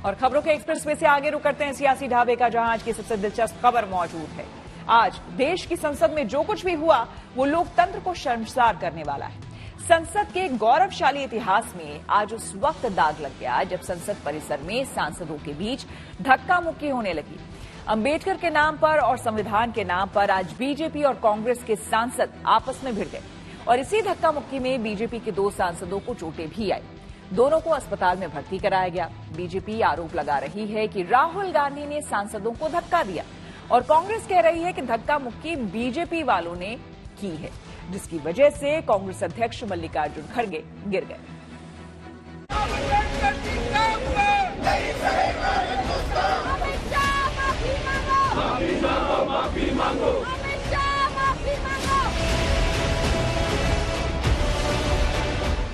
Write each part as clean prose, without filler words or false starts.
और खबरों के एक्सप्रेसवे से आगे रुक करते हैं सियासी ढाबे का, जहां आज की सबसे दिलचस्प खबर मौजूद है। आज देश की संसद में जो कुछ भी हुआ वो लोकतंत्र को शर्मसार करने वाला है। संसद के गौरवशाली इतिहास में आज उस वक्त दाग लग गया जब संसद परिसर में सांसदों के बीच धक्का मुक्की होने लगी। अंबेडकर के नाम पर और संविधान के नाम पर आज बीजेपी और कांग्रेस के सांसद आपस में भिड़ गए और इसी धक्का मुक्की में बीजेपी के 2 सांसदों को चोटें भी आई। दोनों को अस्पताल में भर्ती कराया गया। बीजेपी आरोप लगा रही है कि राहुल गांधी ने सांसदों को धक्का दिया और कांग्रेस कह रही है कि धक्का मुक्की बीजेपी वालों ने की है, जिसकी वजह से कांग्रेस अध्यक्ष मल्लिकार्जुन खड़गे गिर गए।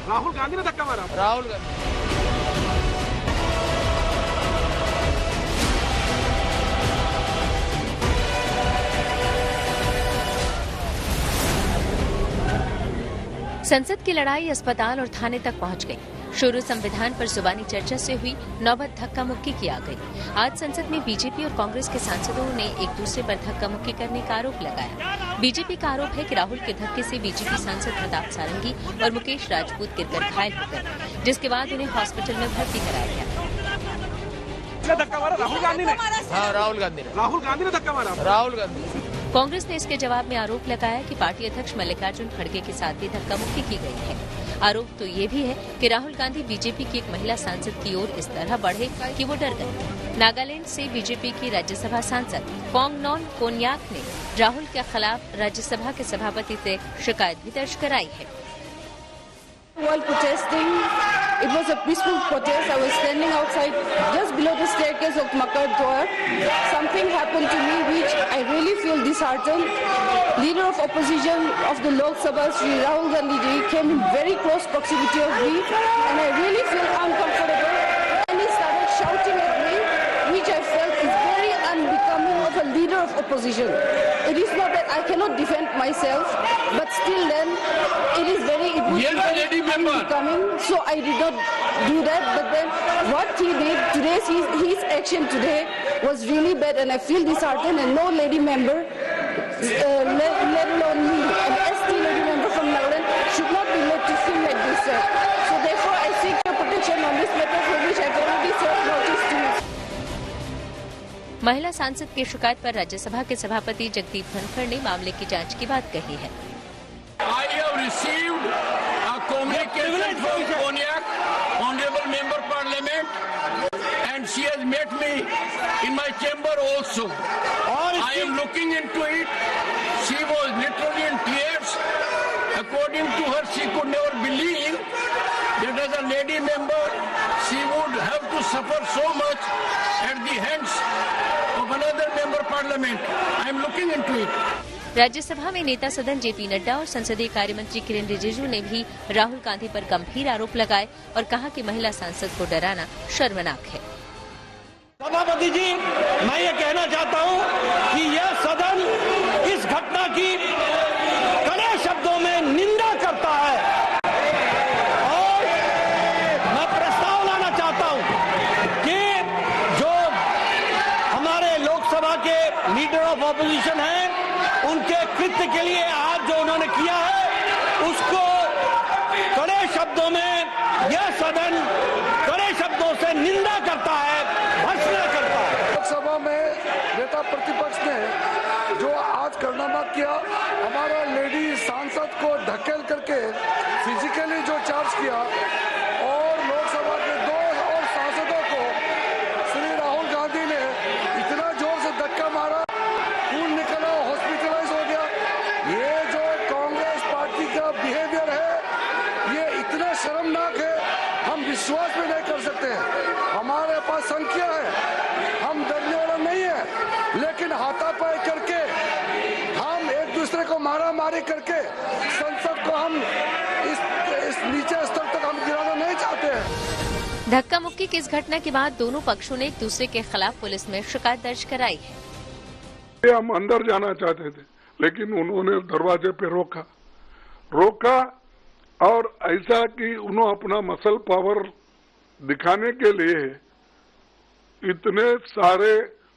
राहुल गांधी ने धक्का मारा। राहुल गांधी संसद की लड़ाई अस्पताल और थाने तक पहुंच गई। शुरू संविधान पर जुबानी चर्चा से हुई, नौबत धक्का मुक्की की आ गई। आज संसद में बीजेपी और कांग्रेस के सांसदों ने एक दूसरे पर धक्का मुक्की करने का आरोप लगाया। बीजेपी का आरोप है कि राहुल के धक्के से बीजेपी सांसद प्रताप सारंगी और मुकेश राजपूत गिरकर घायल हो गए, जिसके बाद उन्हें हॉस्पिटल में भर्ती कराया गया। धक्का मारा राहुल गांधी ने। हाँ, राहुल गांधी ने धक्का मारा। राहुल गांधी। कांग्रेस ने इसके जवाब में आरोप लगाया कि पार्टी अध्यक्ष मल्लिकार्जुन खड़गे के साथ भी धक्का मुक्की की गई है। आरोप तो ये भी है कि राहुल गांधी बीजेपी की एक महिला सांसद की ओर इस तरह बढ़े कि वो डर गए। नागालैंड से बीजेपी की राज्यसभा सांसद पोंगनॉन कोन्याक ने राहुल के खिलाफ राज्यसभा के सभापति से शिकायत भी दर्ज कराई है। While protesting, it was a peaceful protest. I was standing outside just below the staircase of Makardwar. Something happened to me which I really feel disheartened. Leader of opposition of the Lok Sabha, Shri Rahul Gandhi ji, came in very close proximity of me and I really feel uncomfortable. And he started shouting at me, which I felt is very unbecoming of a leader of opposition. It is not that I cannot defend myself, but still then it is very unbecoming. So I did not do that. But then what he did today, his action today was really bad, and I feel disheartened. And no lady member, let alone me, an ST lady member from Nagaland, should not be made to feel like this. So therefore, I seek your protection on this matter, for which I have already served notice to you. महिला सांसद की शिकायत पर राज्यसभा के सभापति जगदीप धनखड़ ने मामले की जांच की बात कही है। I have received a communication from Konyak, Honorable Member Parliament, and she has met me in my chamber also. I am looking into it. She was literally in tears. According to her, she could never believe that as a lady member, she would have to suffer so much at the hands of another member Parliament. I am looking into it. Rajya Sabha में नेता सदन JP Nadda और संसदीय कार्य मंत्री किरेन रिजिजू ने भी राहुल गांधी पर गंभीर आरोप लगाए और कहा कि महिला सांसद को डराना शर्मनाक है। सभापति जी, मैं ये कहना चाहता हूँ कि यह सदन इस घटना की कड़े शब्दों में निंदा करता है और मैं प्रस्ताव लाना चाहता हूँ कि जो हमारे लोकसभा के लीडर ऑफ ऑपोजिशन हैं, उनके कृत्य के लिए आज जो उन्होंने किया है उसको कड़े शब्दों में यह सदन कड़े शब्दों से निंदा करता है, भर्त्सना करता है। लोकसभा में नेता प्रतिपक्ष ने जो आज कारनामा किया, हमारा लेडी सांसद को धकेल करके फिजिकली जो चार्ज किया और लोकसभा के 2 और सांसदों को श्री राहुल गांधी ने इतना जोर से धक्का मारा, खून निकला, हॉस्पिटलाइज हो गया। ये जो कांग्रेस पार्टी का बिहेवियर है, ये इतना शर्मनाक है, हम विश्वास भी नहीं कर सकते हैं। हमारे पास संख्या है, हम डरने वाला नहीं है, लेकिन हाथापाई करके हम एक दूसरे को मारा मारी करके संसद को हम इस नीचे स्तर तक हम गिराना नहीं चाहते हैं। धक्का मुक्की की इस घटना के बाद दोनों पक्षों ने एक दूसरे के खिलाफ पुलिस में शिकायत दर्ज कराई है। हम अंदर जाना चाहते थे, लेकिन उन्होंने दरवाजे पे रोका और ऐसा कि उन्होंने अपना मसल पावर दिखाने के लिए इतने सारे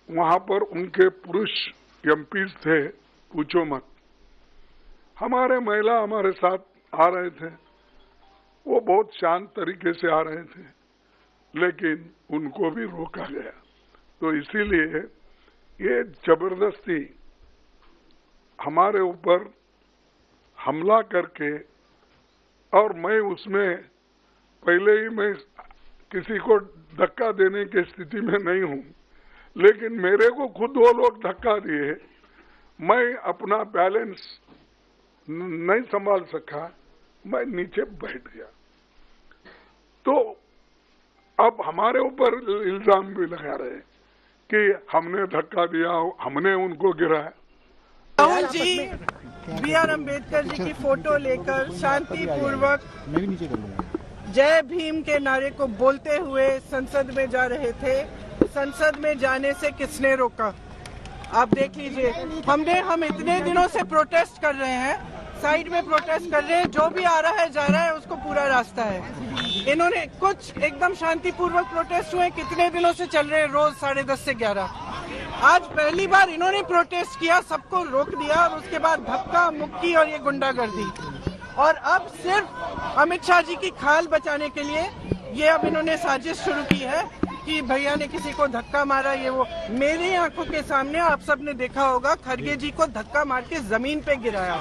वहां पर उनके पुरुष एमपीज थे, पूछो मत। हमारे महिला हमारे साथ आ रहे थे, वो बहुत शांत तरीके से आ रहे थे, लेकिन उनको भी रोका गया। तो इसीलिए ये जबरदस्ती हमारे ऊपर हमला करके, और मैं उसमें पहले ही मैं किसी को धक्का देने की स्थिति में नहीं हूं, लेकिन मेरे को खुद वो लोग धक्का दिए, मैं अपना बैलेंस नहीं संभाल सका, मैं नीचे बैठ गया। तो अब हमारे ऊपर इल्जाम भी लगा रहे कि हमने धक्का दिया, हमने उनको गिराया। राहुल जी बी.आर. अम्बेडकर जी की फोटो लेकर शांतिपूर्वक जय भीम के नारे को बोलते हुए संसद में जा रहे थे। संसद में जाने से किसने रोका? आप देख लीजिए, हम इतने दिनों से प्रोटेस्ट कर रहे हैं, साइड में प्रोटेस्ट कर रहे हैं, जो भी आ रहा है जा रहा है, उसको पूरा रास्ता है। इन्होंने कुछ एकदम शांतिपूर्वक प्रोटेस्ट हुए, कितने दिनों से चल रहे हैं, रोज 10:30 से 11। आज पहली बार इन्होंने प्रोटेस्ट किया, सबको रोक दिया, और उसके बाद धक्का मुक्की और ये गुंडागर्दी। और अब सिर्फ अमित शाह जी की खाल बचाने के लिए ये अब इन्होंने साजिश शुरू की है कि भैया ने किसी को धक्का मारा, ये वो। मेरी आंखों के सामने आप सबने देखा होगा, खड़गे जी को धक्का मार के जमीन पे गिराया,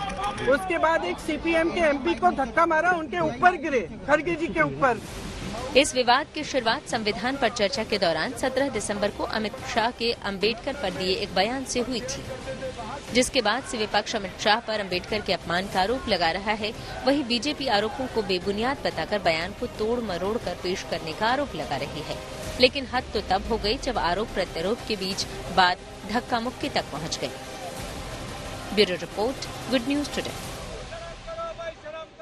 उसके बाद एक सीपीएम के एमपी को धक्का मारा, उनके ऊपर गिरे, खड़गे जी के ऊपर। इस विवाद की शुरुआत संविधान पर चर्चा के दौरान 17 दिसंबर को अमित शाह के अम्बेडकर पर दिए एक बयान से हुई थी, जिसके बाद से विपक्ष अमित शाह पर अम्बेडकर के अपमान का आरोप लगा रहा है। वहीं बीजेपी आरोपों को बेबुनियाद बताकर बयान को तोड़ मरोड़ कर पेश करने का आरोप लगा रही है। लेकिन हद तो तब हो गई जब आरोप प्रत्यारोप के बीच बात धक्का मुक्की तक पहुंच गई। Bureau report, good news today.